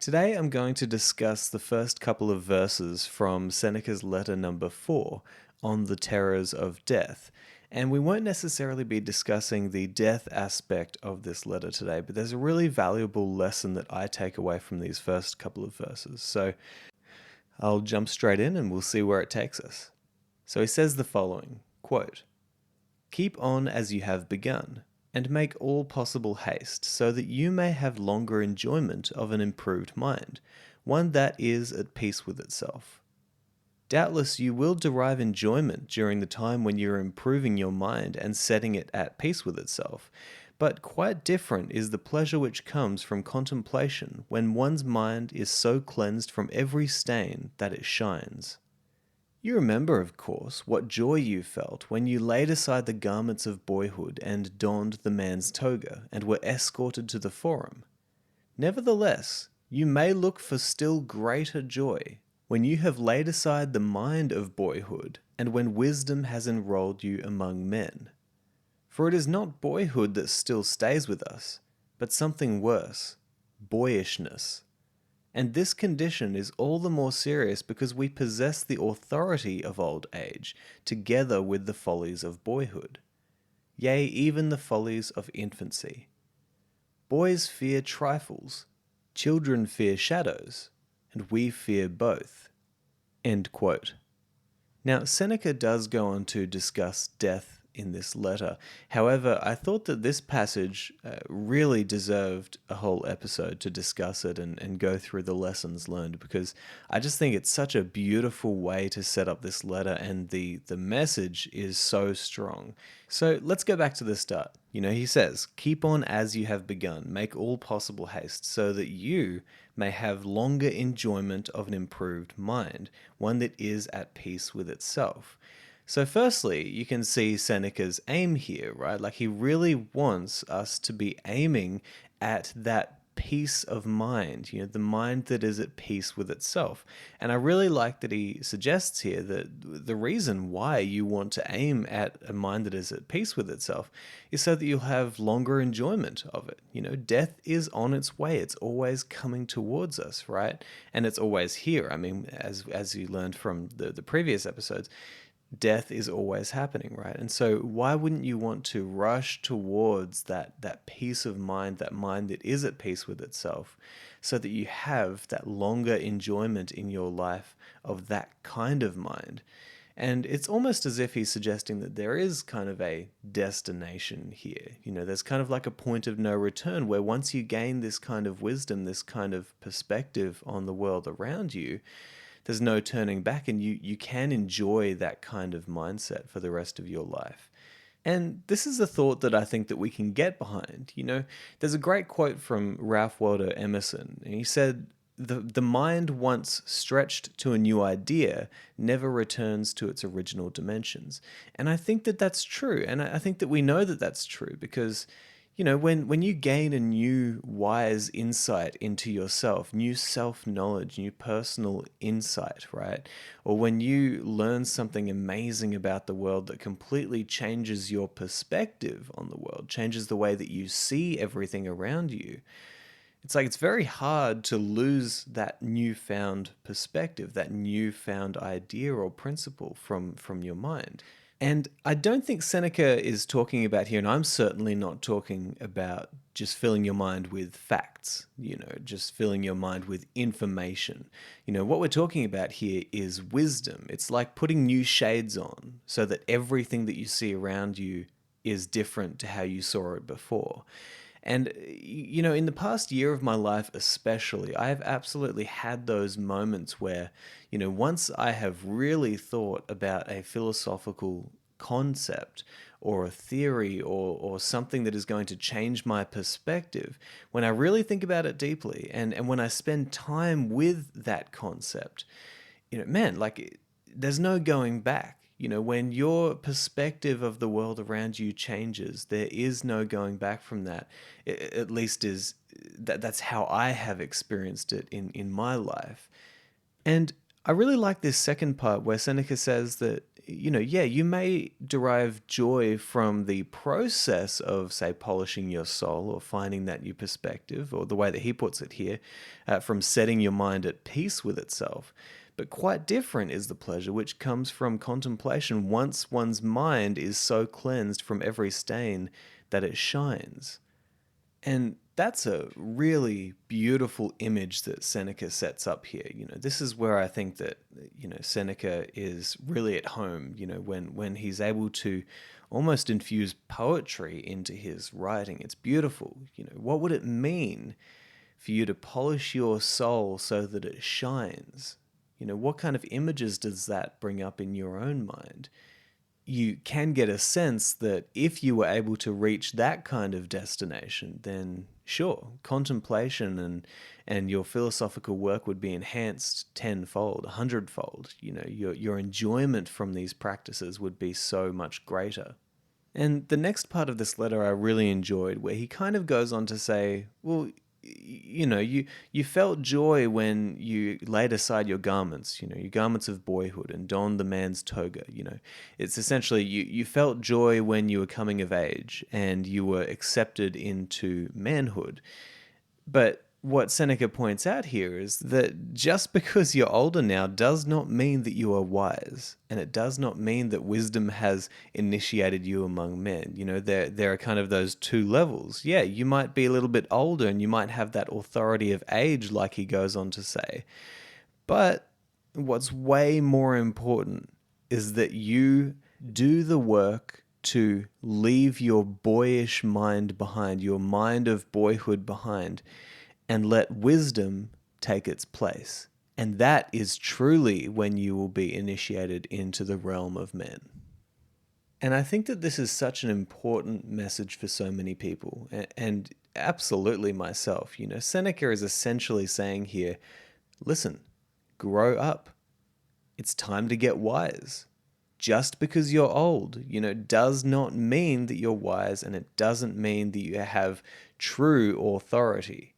Today I'm going to discuss the first couple of verses from Seneca's letter number 4 on the terrors of death. And we won't necessarily be discussing the death aspect of this letter today, but there's a really valuable lesson that I take away from these first couple of verses. So I'll jump straight in and we'll see where it takes us. So he says the following, quote, "Keep on as you have begun, and make all possible haste, so that you may have longer enjoyment of an improved mind, one that is at peace with itself. Doubtless you will derive enjoyment during the time when you are improving your mind and setting it at peace with itself, but quite different is the pleasure which comes from contemplation when one's mind is so cleansed from every stain that it shines. You remember, of course, what joy you felt when you laid aside the garments of boyhood and donned the man's toga and were escorted to the forum. Nevertheless, you may look for still greater joy when you have laid aside the mind of boyhood and when wisdom has enrolled you among men. For it is not boyhood that still stays with us, but something worse, boyishness. And this condition is all the more serious because we possess the authority of old age, together with the follies of boyhood, yea, even the follies of infancy. Boys fear trifles, children fear shadows, and we fear both." End quote. Now, Seneca does go on to discuss death in this letter. However, I thought that this passage really deserved a whole episode to discuss it and go through the lessons learned, because I just think it's such a beautiful way to set up this letter, and the message is so strong. So let's go back to the start. He says, "Keep on as you have begun, make all possible haste, so that you may have longer enjoyment of an improved mind, one that is at peace with itself." So firstly, you can see Seneca's aim here, right? Like, he really wants us to be aiming at that peace of mind, the mind that is at peace with itself. And I really like that he suggests here that the reason why you want to aim at a mind that is at peace with itself is so that you'll have longer enjoyment of it. Death is on its way. It's always coming towards us, right? And it's always here. I mean, as you learned from the previous episodes, death is always happening, right? And so why wouldn't you want to rush towards that peace of mind, that mind that is at peace with itself, so that you have that longer enjoyment in your life of that kind of mind? And it's almost as if he's suggesting that there is kind of a destination here. There's kind of like a point of no return where once you gain this kind of wisdom, this kind of perspective on the world around you, there's no turning back, and you can enjoy that kind of mindset for the rest of your life. And this is a thought that I think that we can get behind. There's a great quote from Ralph Waldo Emerson, and he said, the mind once stretched to a new idea never returns to its original dimensions." And I think that that's true, and I think that we know that that's true because when you gain a new wise insight into yourself, new self-knowledge, new personal insight, right? Or when you learn something amazing about the world that completely changes your perspective on the world, changes the way that you see everything around you, it's very hard to lose that newfound perspective, that newfound idea or principle from your mind. And I don't think Seneca is talking about here, and I'm certainly not talking about just filling your mind with facts, just filling your mind with information. What we're talking about here is wisdom. It's like putting new shades on so that everything that you see around you is different to how you saw it before. And, in the past year of my life especially, I have absolutely had those moments where, once I have really thought about a philosophical concept or a theory or something that is going to change my perspective, when I really think about it deeply and when I spend time with that concept, man, there's no going back. When your perspective of the world around you changes, there is no going back from that. At least that's how I have experienced it in my life. And I really like this second part where Seneca says that yeah, you may derive joy from the process of, say, polishing your soul or finding that new perspective, or the way that he puts it here, from setting your mind at peace with itself. But quite different is the pleasure which comes from contemplation once one's mind is so cleansed from every stain that it shines. And that's a really beautiful image that Seneca sets up here. This is where I think that, Seneca is really at home, when he's able to almost infuse poetry into his writing. It's beautiful. What would it mean for you to polish your soul so that it shines? What kind of images does that bring up in your own mind? You can get a sense that if you were able to reach that kind of destination, then sure, contemplation and your philosophical work would be enhanced tenfold, 100-fold. Your enjoyment from these practices would be so much greater. And the next part of this letter I really enjoyed, where he kind of goes on to say, well, you felt joy when you laid aside your garments, your garments of boyhood, and donned the man's toga. It's essentially you felt joy when you were coming of age and you were accepted into manhood. But what Seneca points out here is that just because you're older now does not mean that you are wise, and it does not mean that wisdom has initiated you among men. There are kind of those two levels. Yeah, you might be a little bit older and you might have that authority of age, like he goes on to say. But what's way more important is that you do the work to leave your boyish mind behind, your mind of boyhood behind, and let wisdom take its place. And that is truly when you will be initiated into the realm of men. And I think that this is such an important message for so many people, and absolutely myself. Seneca is essentially saying here, listen, grow up. It's time to get wise. Just because you're old, does not mean that you're wise, and it doesn't mean that you have true authority.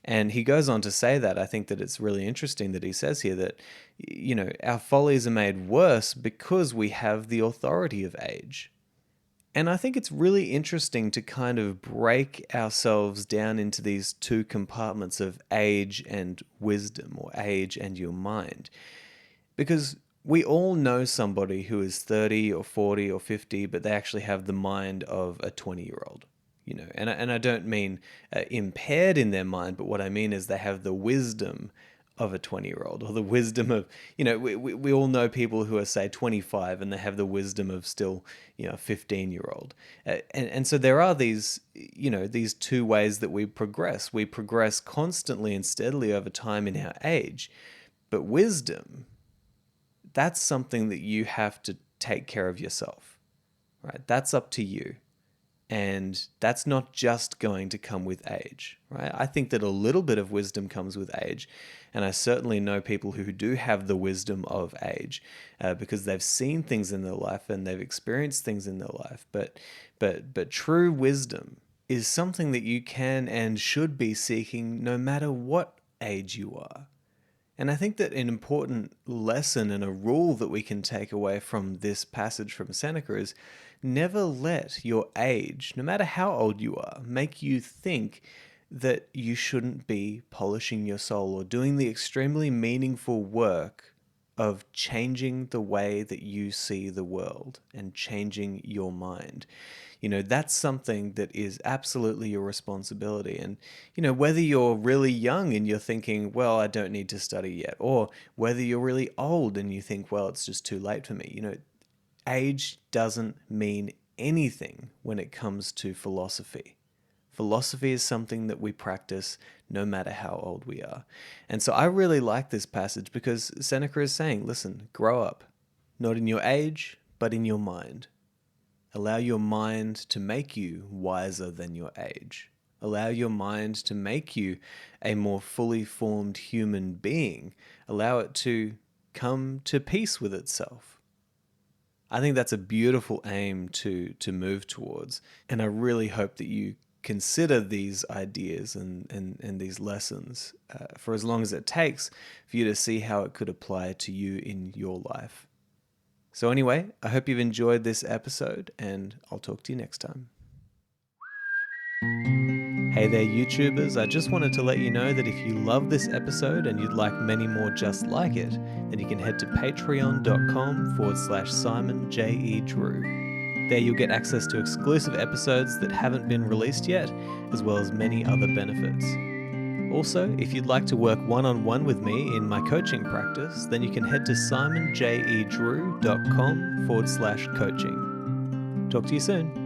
And he goes on to say that. I think that it's really interesting that he says here that, our follies are made worse because we have the authority of age. And I think it's really interesting to kind of break ourselves down into these two compartments of age and wisdom, or age and your mind. Because we all know somebody who is 30 or 40 or 50, but they actually have the mind of a 20-year-old. And I don't mean impaired in their mind, but what I mean is they have the wisdom of a 20-year-old, or the wisdom of, we all know people who are, say, 25 and they have the wisdom of still, a 15-year-old. And so there are these, these two ways that we progress. We progress constantly and steadily over time in our age. But wisdom, that's something that you have to take care of yourself, right? That's up to you. And that's not just going to come with age, right? I think that a little bit of wisdom comes with age. And I certainly know people who do have the wisdom of age because they've seen things in their life and they've experienced things in their life. But true wisdom is something that you can and should be seeking no matter what age you are. And I think that an important lesson and a rule that we can take away from this passage from Seneca is never let your age, no matter how old you are, make you think that you shouldn't be polishing your soul or doing the extremely meaningful work of changing the way that you see the world and changing your mind. That's something that is absolutely your responsibility. And, whether you're really young and you're thinking, well, I don't need to study yet, or whether you're really old and you think, well, it's just too late for me, age doesn't mean anything when it comes to philosophy. Philosophy is something that we practice no matter how old we are. And so I really like this passage because Seneca is saying, listen, grow up, not in your age, but in your mind. Allow your mind to make you wiser than your age. Allow your mind to make you a more fully formed human being. Allow it to come to peace with itself. I think that's a beautiful aim to move towards. And I really hope that you consider these ideas and these lessons for as long as it takes for you to see how it could apply to you in your life. So anyway, I hope you've enjoyed this episode, and I'll talk to you next time. Hey there, YouTubers. I just wanted to let you know that if you love this episode and you'd like many more just like it, then you can head to patreon.com/Simon J.E. Drew. There you'll get access to exclusive episodes that haven't been released yet, as well as many other benefits. Also, if you'd like to work one-on-one with me in my coaching practice, then you can head to simonjedrew.com/coaching. Talk to you soon.